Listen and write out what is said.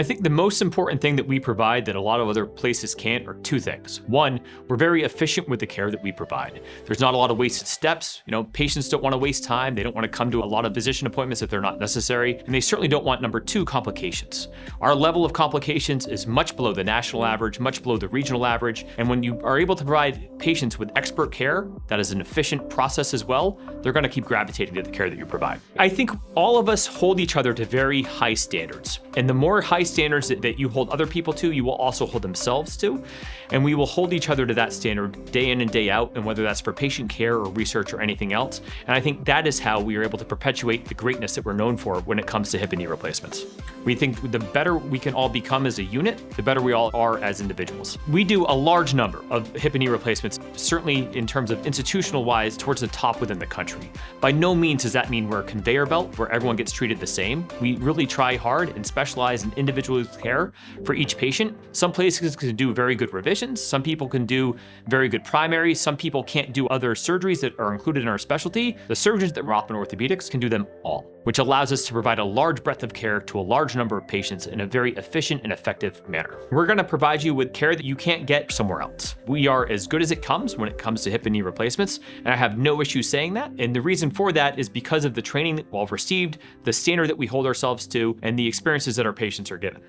I think the most important thing that we provide that a lot of other places can't are two things. One, we're very efficient with the care that we provide. There's not a lot of wasted steps. Patients don't want to waste time. They don't want to come to a lot of physician appointments if they're not necessary. And they certainly don't want, number two, complications. Our level of complications is much below the national average, much below the regional average. And when you are able to provide patients with expert care that is an efficient process as well, they're going to keep gravitating to the care that you provide. I think all of us hold each other to very high standards. And the more high standards that you hold other people to, you will also hold themselves to. And we will hold each other to that standard day in and day out, and whether that's for patient care or research or anything else. And I think that is how we are able to perpetuate the greatness that we're known for when it comes to hip and knee replacements. We think the better we can all become as a unit, the better we all are as individuals. We do a large number of hip and knee replacements, certainly in terms of institutional wise, towards the top within the country. By no means does that mean we're a conveyor belt where everyone gets treated the same. We really try hard and specialize in individualized care for each patient. Some places can do very good revisions. Some people can do very good primaries. Some people can't do other surgeries that are included in our specialty. The surgeons at Rothman Orthopaedics can do them all, which allows us to provide a large breadth of care to a large number of patients in a very efficient and effective manner. We're going to provide you with care that you can't get somewhere else. We are as good as it comes when it comes to hip and knee replacements, and I have no issue saying that. And the reason for that is because of the training that we've received, the standard that we hold ourselves to, and the experiences that our patients are given.